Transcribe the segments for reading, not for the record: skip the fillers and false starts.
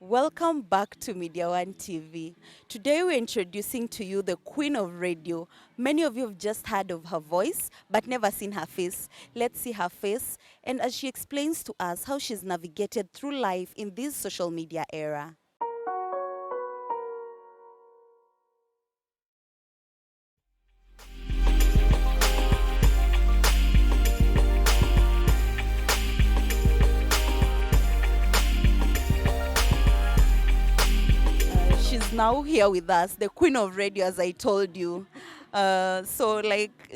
Welcome back to Media One TV. Today we're introducing to you the Queen of Radio. Many of you have just heard of her voice, but never seen her face. Let's see her face, and as she explains to us how she's navigated through life in this social media era. She's now here with us, the Queen of Radio, as I told you.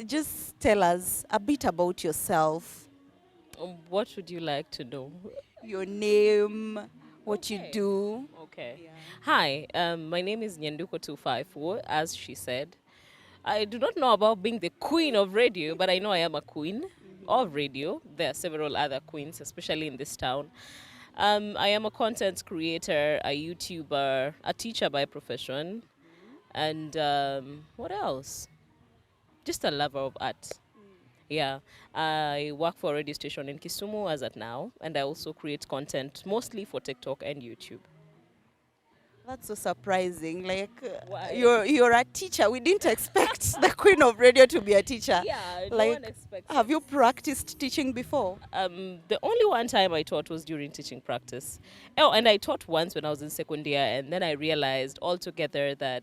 Just tell us a bit about yourself, What would you like to know? your name, what you Okay. do. Okay. Yeah. Hi, my name is NYANDUKO254, as she said. I do not know about being the queen of radio, but I know I am a queen of radio. There are several other queens, especially in this town. I am a content creator, a YouTuber, a teacher by profession, and what else? Just a lover of art. Yeah, I work for a radio station in Kisumu as at now, and I also create content mostly for TikTok and YouTube. That's so surprising. Why? You're a teacher. We didn't expect the Queen of Radio to be a teacher. Yeah, no one Like, expects have it. you practiced teaching before? The only one time I taught was during teaching practice. Oh, and I taught once when I was in second year, and then I realized altogether that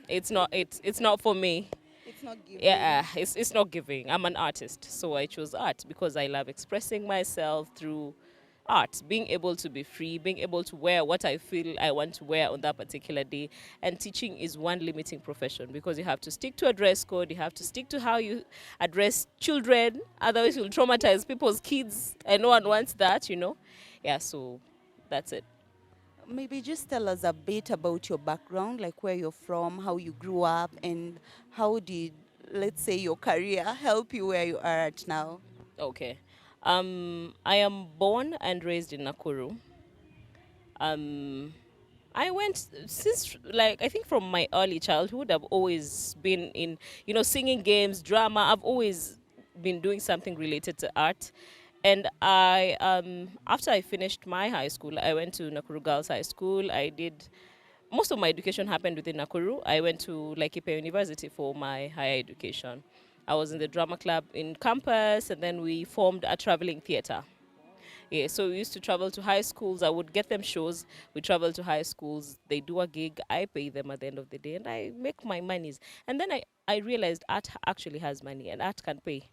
it's not for me. It's not giving. Yeah, it's not giving. I'm an artist, so I chose art because I love expressing myself through art, being able to be free, being able to wear what I feel I want to wear on that particular day. And teaching is one limiting profession because you have to stick to a dress code, you have to stick to how you address children, otherwise you'll traumatize people's kids, and no one wants that. Yeah, so that's it. Maybe just tell us a bit about your background, like where you're from, how you grew up, and how did, let's say, your career help you where you are at now? Okay. I am born and raised in Nakuru. Um, I went since like I think from my early childhood. I've always been in singing games, drama. I've always been doing something related to art. And I after I finished my high school, I went to Nakuru Girls High School. I did most of my education happened within Nakuru. I went to Laikipia University for my higher education. I was in the drama club in campus, and then we formed a traveling theater. Yeah, so we used to travel to high schools. I would get them shows. We travel to high schools. They do a gig. I pay them at the end of the day, and I make my monies. And then I realized art actually has money, and art can pay.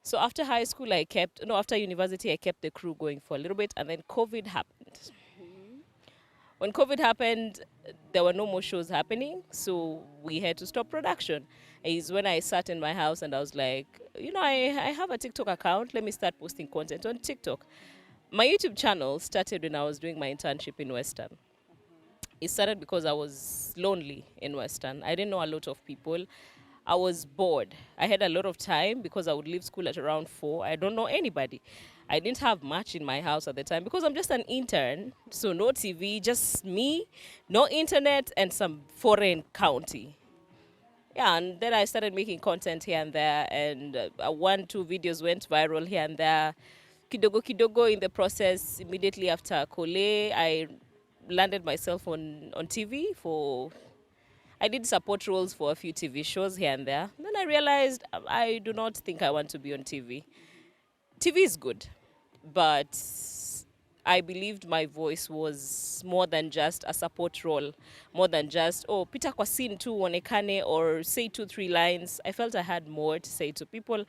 So after high school, after university, I kept the crew going for a little bit, and then COVID happened. When COVID happened, there were no more shows happening, so we had to stop production. Is when I sat in my house and I was like, I have a TikTok account. Let me start posting content on TikTok. My YouTube channel started when I was doing my internship in Western. It started because I was lonely in Western. I didn't know a lot of people. I was bored. I had a lot of time because I would leave school at around 4. I don't know anybody. I didn't have much in my house at the time because I'm just an intern. So no TV, just me, no internet, and some foreign county. Yeah, and then I started making content here and there, and one, two videos went viral here and there. Kidogo kidogo in the process, immediately after Kole, I landed myself on TV for I did support roles for a few TV shows here and there. Then I realized I do not think I want to be on TV. TV is good, but I believed my voice was more than just a support role, more than just, oh, pita kwa scene tu uonekane or say 2, 3 lines. I felt I had more to say to people.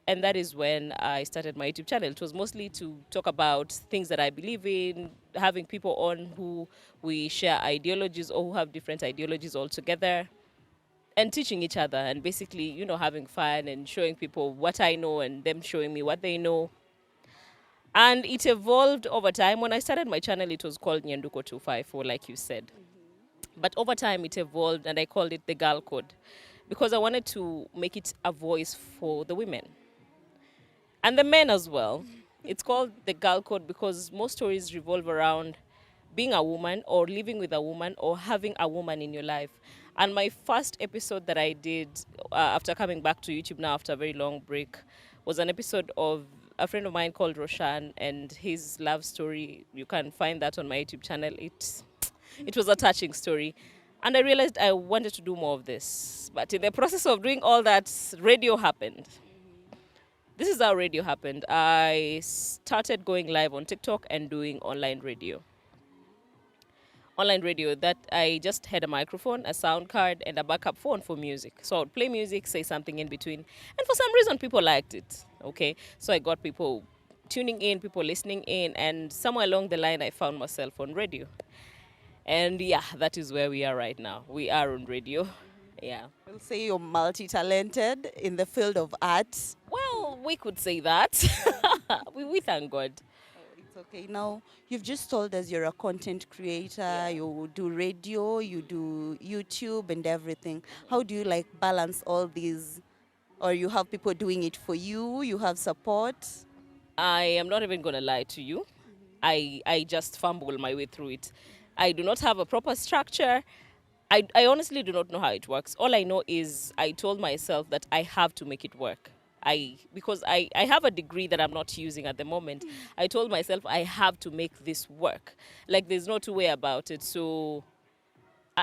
And that is when I started my YouTube channel. It was mostly to talk about things that I believe in, having people on who we share ideologies or who have different ideologies altogether, and teaching each other and basically, having fun and showing people what I know and them showing me what they know. And it evolved over time. When I started my channel, it was called NYANDUKO254, like you said. But over time, it evolved, and I called it the Girl Code because I wanted to make it a voice for the women and the men as well. It's called the Girl Code because most stories revolve around being a woman or living with a woman or having a woman in your life. And my first episode that I did after coming back to YouTube now after a very long break was an episode of a friend of mine called Roshan, and his love story. You can find that on my YouTube channel. It was a touching story. And I realized I wanted to do more of this. But in the process of doing all that, radio happened. This is how radio happened. I started going live on TikTok and doing online radio. Online radio that I just had a microphone, a sound card, and a backup phone for music. So I would play music, say something in between. And for some reason, people liked it. Okay. So I got people tuning in, people listening in. And somewhere along the line, I found myself on radio. And yeah, that is where we are right now. We are on radio. Yeah. We'll say you're multi-talented in the field of art. Well, we could say that. We thank God. It's okay. Now, you've just told us you're a content creator, you do radio, you do YouTube and everything. How do you like balance all these? Or you have people doing it for you, you have support? I am not even going to lie to you. I just fumble my way through it. I do not have a proper structure. I honestly do not know how it works. All I know is I told myself that I have to make it work. Because I have a degree that I'm not using at the moment. I told myself I have to make this work. Like there's no two way about it. So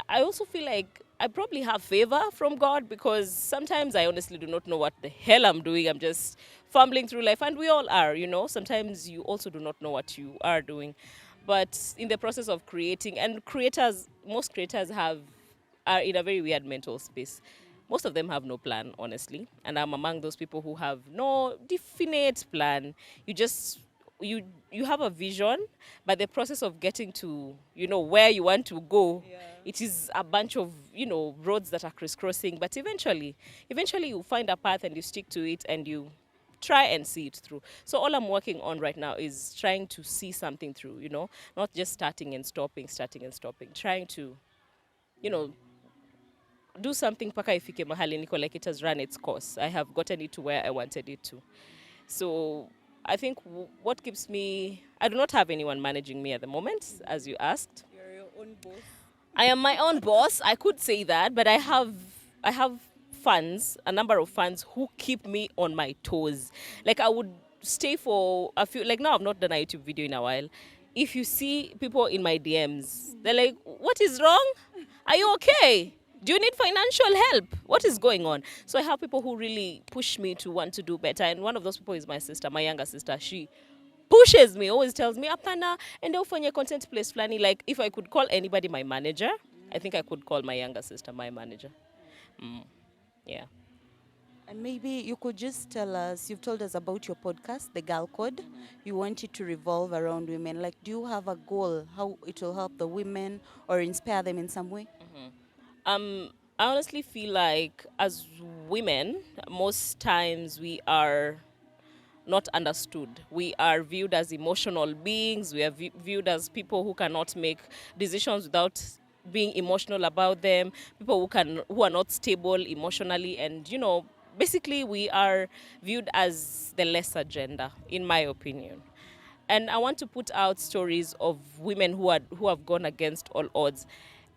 I also feel like I probably have favor from God because sometimes I honestly do not know what the hell I'm doing. I'm just fumbling through life, and we all are, you know. Sometimes you also do not know what you are doing. But in the process of creating, and most creators are in a very weird mental space. Most of them have no plan, honestly. And I'm among those people who have no definite plan. You have a vision, but the process of getting to, where you want to go, it is a bunch of, roads that are crisscrossing. But eventually you find a path and you stick to it and you try and see it through. So all I'm working on right now is trying to see something through, not just starting and stopping, trying to, do something paka ifike mahali niko, like it has run its course. I have gotten it to where I wanted it to. So I think what keeps me, I do not have anyone managing me at the moment, as you asked. You're your own boss. I am my own boss. I could say that, but I have fans, a number of fans who keep me on my toes. Like I would stay for a few, like now I've not done a YouTube video in a while. If you see people in my DMs, they're like, what is wrong? Are you okay? Do you need financial help? What is going on? So I have people who really push me to want to do better. And one of those people is my sister, my younger sister. She pushes me, always tells me, Apana, and ufanye content place flani. Like if I could call anybody my manager, I think I could call my younger sister my manager. Yeah. And maybe you could just tell us, you've told us about your podcast, The Girl Code. You want it to revolve around women. Like, do you have a goal, how it will help the women or inspire them in some way? I honestly feel like as women, most times we are not understood. We are viewed as emotional beings. We are viewed as people who cannot make decisions without being emotional about them. People who are not stable emotionally, and basically we are viewed as the lesser gender, in my opinion. And I want to put out stories of women who have gone against all odds,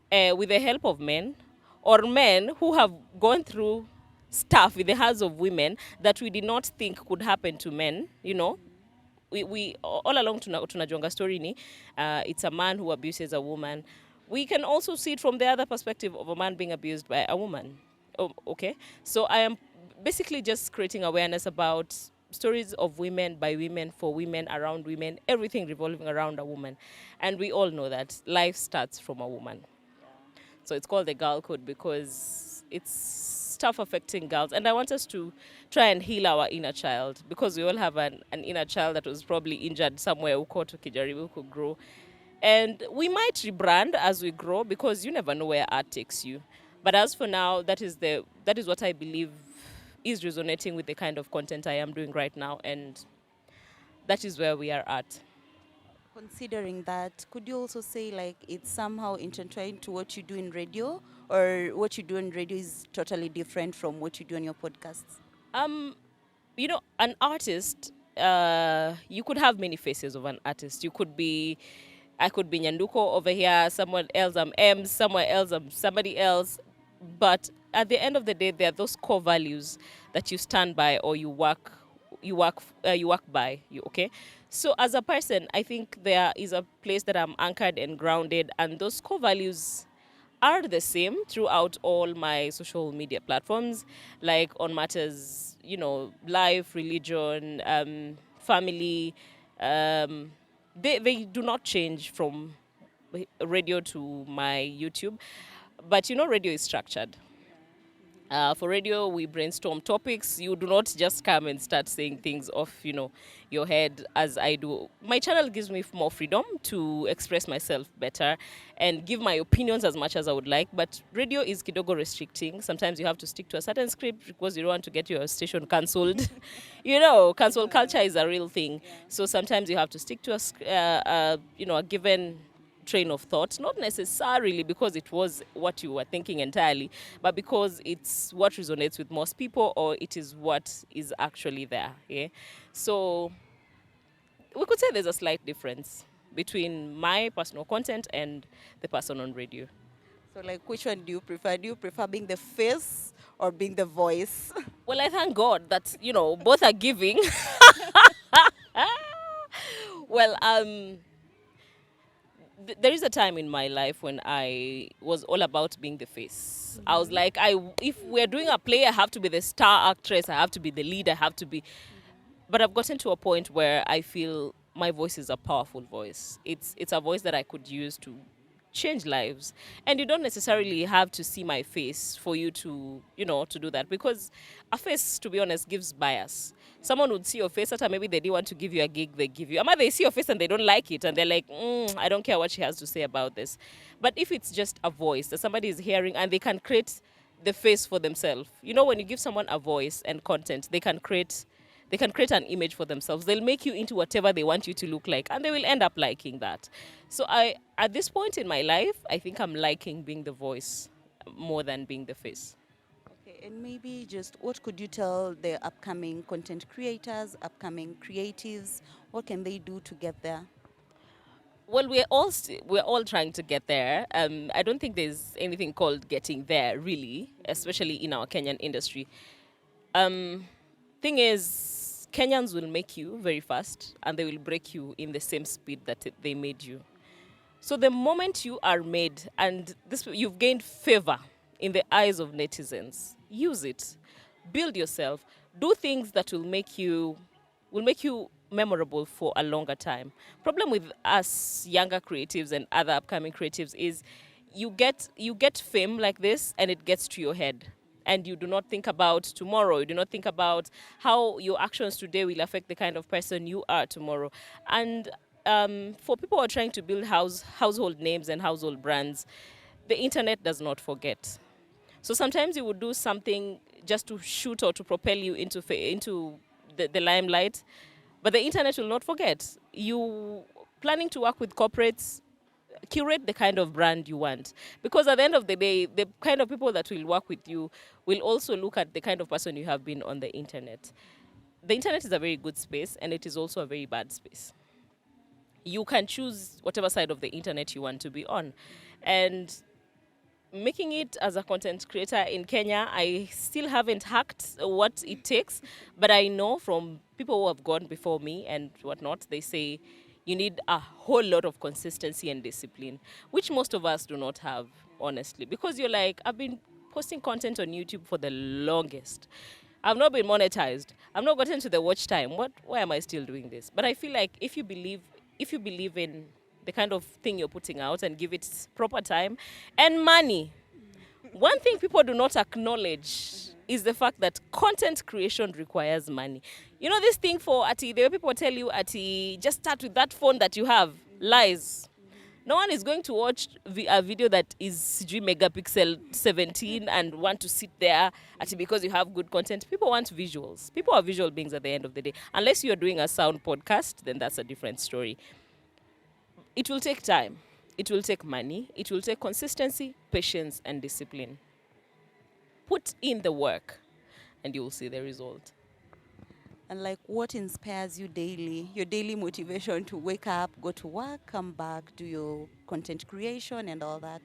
with the help of men, or men who have gone through stuff with the hands of women that we did not think could happen to men. We all along tunajonga story ni, it's a man who abuses a woman. We can also see it from the other perspective of a man being abused by a woman. Oh, okay, so I am basically just creating awareness about stories of women, by women, for women, around women, everything revolving around a woman. And we all know that life starts from a woman. So it's called the Girl Code because it's stuff affecting girls. And I want us to try and heal our inner child, because we all have an inner child that was probably injured somewhere, uko tukijaribu could grow. And we might rebrand as we grow, because you never know where art takes you. But as for now, that is what I believe is resonating with the kind of content I am doing right now, and that is where we are at. Considering that, could you also say like it's somehow intertwined to what you do in radio, or what you do in radio is totally different from what you do on your podcasts? An artist, you could have many faces of an artist. I could be Nyanduko over here, someone else I'm Ems, somewhere else I'm somebody else. But at the end of the day, there are those core values that you stand by or you work you work by. You okay? So as a person, I think there is a place that I'm anchored and grounded, and those core values are the same throughout all my social media platforms, like on matters, life, religion, family. Um, they do not change from radio to my YouTube, but radio is structured. For radio, we brainstorm topics. You do not just come and start saying things off, your head as I do. My channel gives me more freedom to express myself better and give my opinions as much as I would like. But radio is kidogo restricting. Sometimes you have to stick to a certain script because you don't want to get your station cancelled. Cancel culture is a real thing. So sometimes you have to stick to a given train of thought, not necessarily because it was what you were thinking entirely, but because it's what resonates with most people, or it is what is actually there. Yeah. So we could say there's a slight difference between my personal content and the person on radio. So, like, which one do you prefer? Do you prefer being the face or being the voice? Well, I thank God that, both are giving. Well, there is a time in my life when I was all about being the face. I was like, if we're doing a play, I have to be the star actress, I have to be the lead, I have to be. But I've gotten to a point where I feel my voice is a powerful voice. It's a voice that I could use to change lives. And you don't necessarily have to see my face for you to, to do that, because a face, to be honest, gives bias. Someone would see your face, at maybe they didn't want to give you a gig, they give you. Ama they see your face and they don't like it, and they're like, I don't care what she has to say about this. But if it's just a voice that somebody is hearing and they can create the face for themselves, when you give someone a voice and content, they can create an image for themselves. They'll make you into whatever they want you to look like, and they will end up liking that. So at this point in my life, I think I'm liking being the voice more than being the face. Okay, and maybe just what could you tell the upcoming content creators, upcoming creatives? What can they do to get there? Well, we're all trying to get there. I don't think there's anything called getting there, really, especially in our Kenyan industry. Thing is, Kenyans will make you very fast, and they will break you in the same speed that they made you. So the moment you are made and you've gained favor in the eyes of netizens, use it. Build yourself. Do things that will make you memorable for a longer time. Problem with us younger creatives and other upcoming creatives is you get fame like this, and it gets to your head, and you do not think about tomorrow. You do not think about how your actions today will affect the kind of person you are tomorrow. And for people who are trying to build household names and household brands, the internet does not forget. So sometimes you would do something just to shoot or to propel you into the limelight, but the internet will not forget. You planning to work with corporates, curate the kind of brand you want, because at the end of the day, the kind of people that will work with you will also look at the kind of person you have been on the internet. The internet is a very good space, and it is also a very bad space. You can choose whatever side of the internet you want to be on. And making it as a content creator in Kenya, I still haven't hacked what it takes, but I know from people who have gone before me and whatnot, they say you need a whole lot of consistency and discipline, which most of us do not have, honestly, because you're like, I've been posting content on YouTube for the longest. I've not been monetized. I've not gotten to the watch time. Why am I still doing this? But I feel like if you believe in the kind of thing you're putting out and give it proper time and money. One thing people do not acknowledge is the fact that content creation requires money. You know this thing for Ati, the way people tell you Ati, just start with that phone that you have. Lies. No one is going to watch a video that is CG megapixel 17 and want to sit there because you have good content. People want visuals. People are visual beings at the end of the day. Unless you're doing a sound podcast, then that's a different story. It will take time. It will take money. It will take consistency, patience, and discipline. Put in the work, and you will see the result. And like, what inspires you daily? Your daily motivation to wake up, go to work, come back, do your content creation and all that.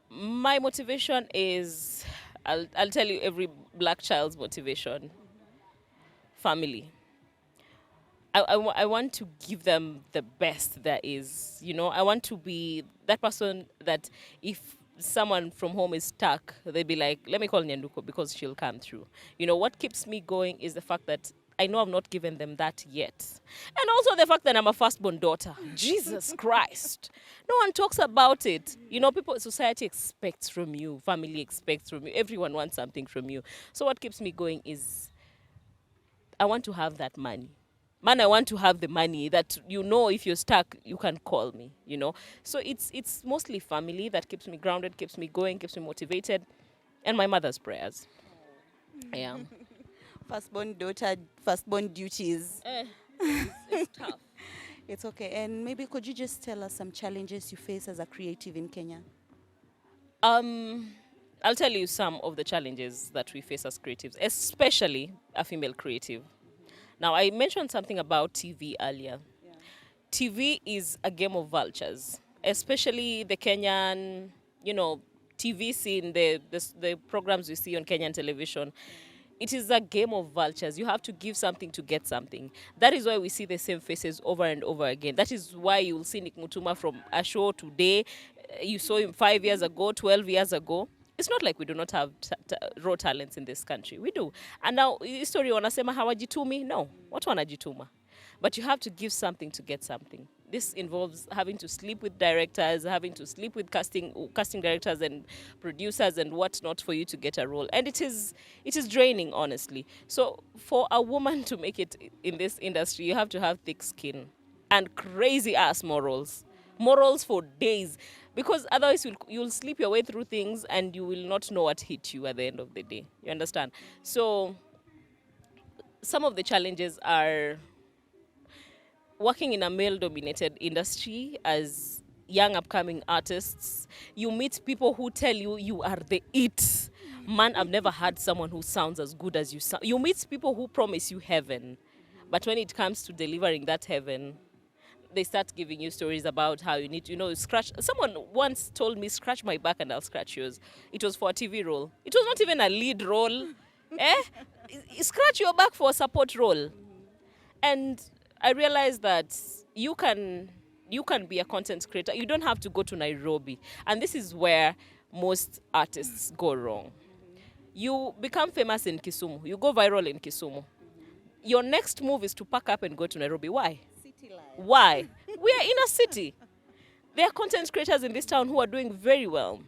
My motivation is, I'll tell you every black child's motivation. family. I want to give them the best there is. You know, I want to be that person that if someone from home is stuck, they'd be like, let me call Nyanduko because she'll come through. You know, what keeps me going is the fact that I know I've not given them that yet. And also the fact that I'm a firstborn daughter. Jesus Christ. No one talks about it. You know, society expects from you, family expects from you, everyone wants something from you. So what keeps me going is I want to have that money. Man, I want to have the money that, you know, if you're stuck, you can call me, you know. So it's mostly family that keeps me grounded, keeps me going, keeps me motivated, and my mother's prayers. Yeah. Firstborn daughter, firstborn duties. It's tough. It's okay. And maybe could you just tell us some challenges you face as a creative in Kenya? I'll tell you some of the challenges that we face as creatives, especially a female creative. Now, I mentioned something about TV earlier. TV is a game of vultures, especially the Kenyan, you know, TV scene, the programs we see on Kenyan television. It is a game of vultures. You have to give something to get something. That is why we see the same faces over and over again. That is why you'll see Nick Mutuma from a show today. You saw him 5 years ago, 12 years ago. It's not like we do not have raw talents in this country. We do. And now, history wanasema hawajitumi? No. Watu wanajituma. But you have to give something to get something. This involves having to sleep with directors, having to sleep with casting directors and producers and whatnot for you to get a role. And it is draining, honestly. So for a woman to make it in this industry, you have to have thick skin and crazy ass morals. Morals for days. Because otherwise you'll sleep your way through things and you will not know what hit you at the end of the day. You understand? So some of the challenges are working in a male-dominated industry as young upcoming artists. You meet people who tell you you are the it. Man, I've never had someone who sounds as good as you sound. You meet people who promise you heaven. But when it comes to delivering that heaven, they start giving you stories about how you need to, you know, scratch. Someone once told me, scratch my back and I'll scratch yours. It was for a TV role. It was not even a lead role. Scratch your back for a support role. And I realized that you can be a content creator. You don't have to go to Nairobi. And this is where most artists go wrong. You become famous in Kisumu. You go viral in Kisumu. Your next move is to pack up and go to Nairobi. Why? Why? We are in a city. There are content creators in this town who are doing very well.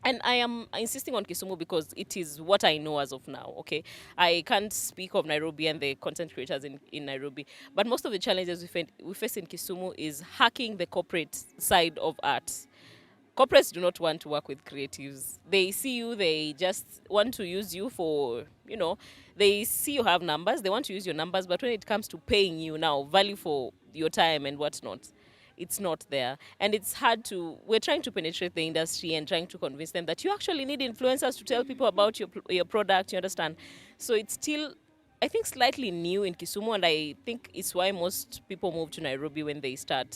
And I am insisting on Kisumu because it is what I know as of now, okay? I can't speak of Nairobi and the content creators in Nairobi. But most of the challenges we face in Kisumu is hacking the corporate side of art. Corporates do not want to work with creatives. They see you, they just want to use you for, you know, they see you have numbers, they want to use your numbers, but when it comes to paying you now, value for your time and whatnot, it's not there. And it's hard we're trying to penetrate the industry and trying to convince them that you actually need influencers to tell people about your product, you understand? So it's still, I think, slightly new in Kisumu, and I think it's why most people move to Nairobi when they start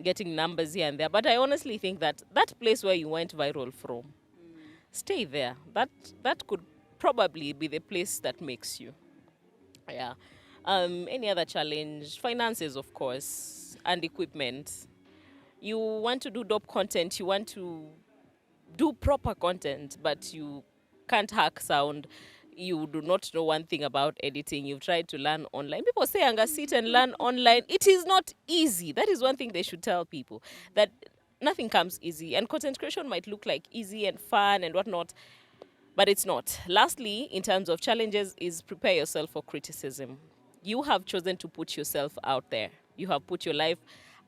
getting numbers here and there. But I honestly think that place where you went viral from, stay there. That could probably be the place that makes you. Yeah. Any other challenge? Finances, of course, and equipment. You want to do dope content, you want to do proper content, but you can't hack sound. You do not know one thing about editing. You've tried to learn online. People say, "Anga, sit and learn online." It is not easy. That is one thing they should tell people, that nothing comes easy. And content creation might look like easy and fun and whatnot, but it's not. Lastly, in terms of challenges, is prepare yourself for criticism. You have chosen to put yourself out there. You have put your life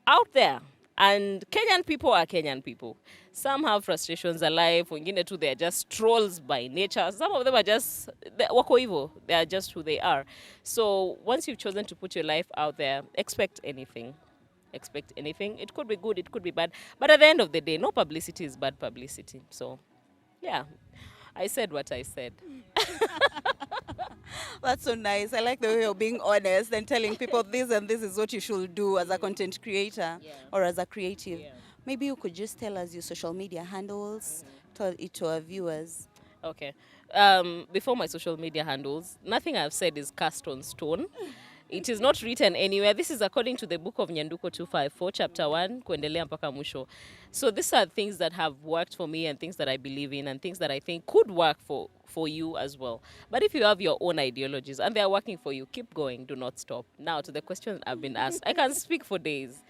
out there. And Kenyan people are Kenyan people. Some have frustrations alive. Wengine too, they are just trolls by nature. Some of them are just wako hivyo. They are just who they are. So once you've chosen to put your life out there, expect anything. Expect anything. It could be good, it could be bad. But at the end of the day, no publicity is bad publicity. So, yeah, I said what I said. That's so nice. I like the way you're being honest and telling people this and this is what you should do as a content creator or as a creative. Maybe you could just tell us your social media handles, tell it to our viewers. Okay. Before my social media handles, nothing I've said is cast on stone. It is not written anywhere. This is according to the book of NYANDUKO254, chapter 1, kuendelea mpaka mwisho. So these are things that have worked for me and things that I believe in and things that I think could work for you as well. But if you have your own ideologies and they are working for you, keep going. Do not stop. Now, to the question I've been asked, I can speak for days.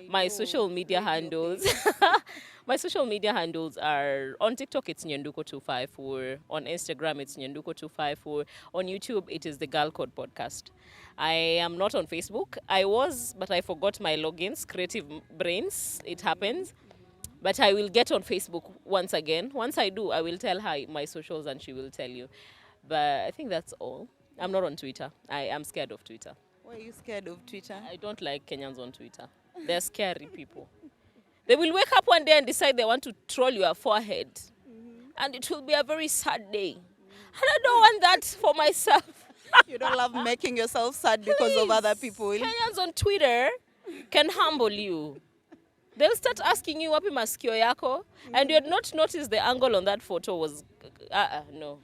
My social media handles my social media handles are on TikTok it's NYANDUKO254, on Instagram it's NYANDUKO254, on YouTube it is the Girl Code Podcast. I am not on Facebook. I was, but I forgot my logins. Creative brains, it happens. But I will get on Facebook once again. Once I do, I will tell her my socials and she will tell you. But I think that's all. I'm not on Twitter. I am scared of Twitter. Why are you scared of Twitter? I don't like Kenyans on Twitter. They're scary people. They will wake up one day and decide they want to troll your forehead. And it will be a very sad day. And I don't want that for myself. You don't love making yourself sad because of other people. Kenyans on Twitter can humble you. They'll start asking you, wapi masikio yako? And you'd not notice the angle on that photo was, no.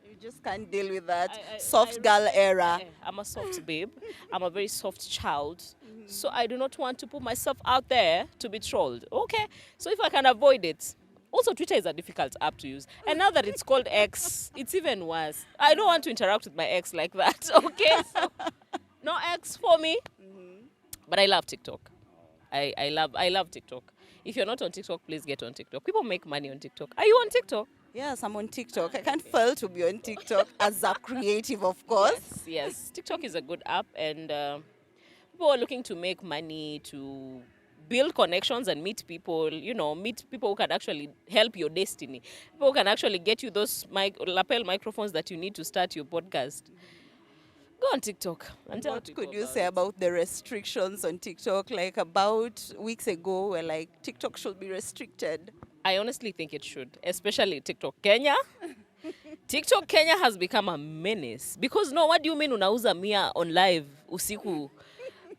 You just can't deal with that soft girl era. I'm a soft babe. I'm a very soft child. So I do not want to put myself out there to be trolled. Okay? So if I can avoid it. Also, Twitter is a difficult app to use. And now that it's called X, it's even worse. I don't want to interact with my ex like that. Okay? So, no X for me. But I love TikTok. I love TikTok. If you're not on TikTok, please get on TikTok. People make money on TikTok. Are you on TikTok? Yes, I'm on TikTok. I can't fail to be on TikTok as a creative, of course. Yes. TikTok is a good app, and people are looking to make money, to build connections and meet people, meet people who can actually help your destiny. People who can actually get you those lapel microphones that you need to start your podcast. Go on TikTok and tell What people could you about say it. about the restrictions on TikTok? Like about weeks ago, where like TikTok should be restricted. I honestly think it should, especially TikTok Kenya. TikTok Kenya has become a menace. Because no, what do you mean unauza mia on live usiku?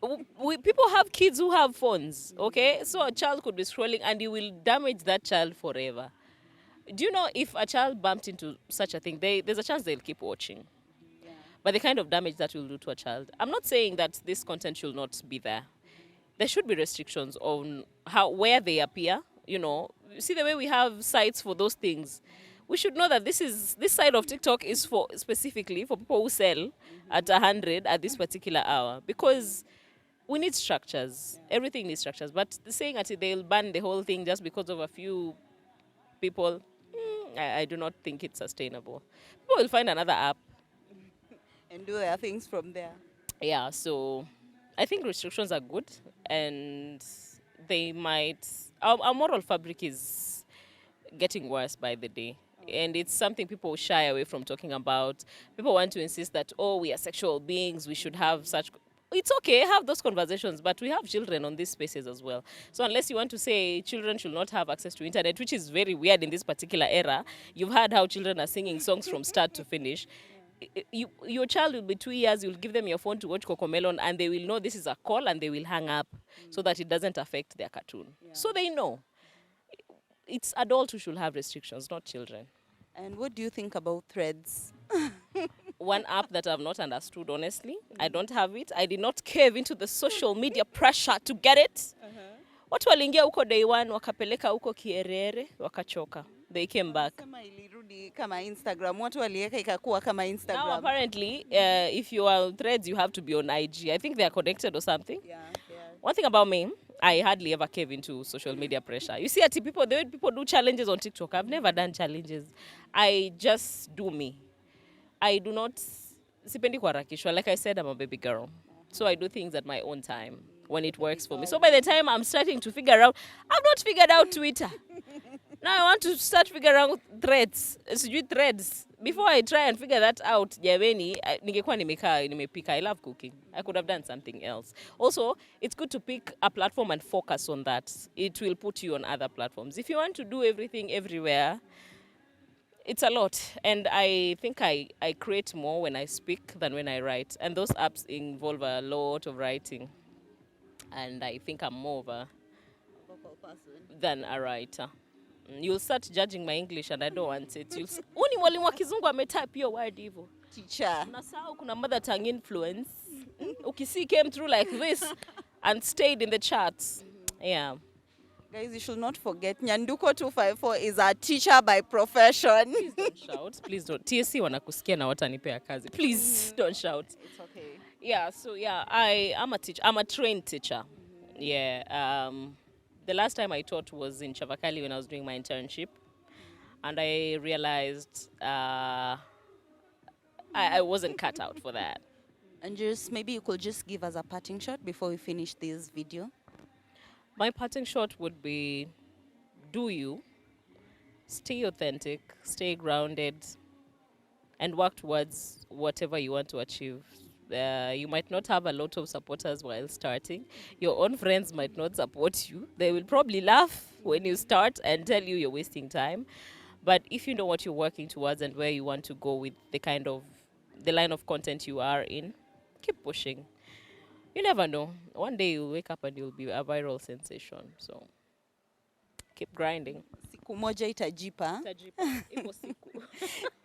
People have kids who have phones, okay? So a child could be scrolling and you will damage that child forever. Do you know if a child bumped into such a thing, there's a chance they'll keep watching. But the kind of damage that will do to a child. I'm not saying that this content should not be there. There should be restrictions on where they appear. You see the way we have sites for those things. We should know that this side of TikTok is specifically for people who sell at 100 at this particular hour, because we need structures. Everything needs structures. But saying that they'll ban the whole thing just because of a few people, I do not think it's sustainable. People will find another app. And do their things from there. Yeah, so I think restrictions are good, and they might. Our moral fabric is getting worse by the day. And it's something people shy away from talking about. People want to insist that, we are sexual beings, we should have such. It's okay, have those conversations, but we have children on these spaces as well. So unless you want to say children should not have access to internet, which is very weird in this particular era, you've heard how children are singing songs from start to finish. Your child will be 2 years, you'll give them your phone to watch Cocomelon, and they will know this is a call and they will hang up so that it doesn't affect their cartoon. So they know. It's adults who should have restrictions, not children. And what do you think about Threads? One app that I've not understood, honestly. I don't have it. I did not cave into the social media pressure to get it. Watu waliingia huko day one, wakapeleka huko kierere, wakachoka. They came back. Kama ilirudi kama Instagram, watu waliweka ikakuwa kama Instagram. Now apparently, if you are on Threads, you have to be on IG. I think they are connected or something. Yeah. One thing about me, I hardly ever cave into social media pressure. You see, the way people do challenges on TikTok, I've never done challenges. I just do me. I do not, sipendi kuharakishwa. Like I said, I'm a baby girl. So I do things at my own time when it works for me. So by the time I'm starting to figure out, I've not figured out Twitter. Now I want to start figuring out threads. Before I try and figure that out, ningekuwa nimepika. I love cooking. I could have done something else. Also, it's good to pick a platform and focus on that. It will put you on other platforms. If you want to do everything everywhere, it's a lot. And I think I create more when I speak than when I write. And those apps involve a lot of writing. And I think I'm more of a vocal person than a writer. You'll start judging my English and I don't want it. Uni mwalimu wa kizungu ametype hiyo word hivyo. Teacher. Unasahau kuna mother tongue influence. Ukisi came through like this and stayed in the charts. Yeah. Guys, you should not forget, Nyanduko254 is a teacher by profession. Please don't shout. Please don't. TSC wanakusikia na watanipea kazi. Please don't shout. It's okay. Yeah, so yeah, I'm a teacher. I'm a trained teacher. Yeah. The last time I taught was in Chavakali when I was doing my internship. And I realized I wasn't cut out for that. And just maybe you could just give us a parting shot before we finish this video. My parting shot would be, do you, stay authentic, stay grounded, and work towards whatever you want to achieve. You might not have a lot of supporters while starting. Your own friends might not support you. They will probably laugh when you start and tell you you're wasting time. But if you know what you're working towards and where you want to go with the line of content you are in, keep pushing. You never know. One day you'll wake up and you'll be a viral sensation. So keep grinding. Siku moja itajipa. Ipo siku.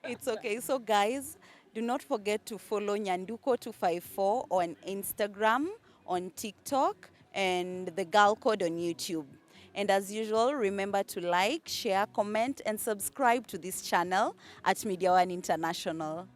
It's okay. So guys, do not forget to follow Nyanduko254 on Instagram, on TikTok, and the Girl Code on YouTube. And as usual, remember to like, share, comment, and subscribe to this channel at Media One International.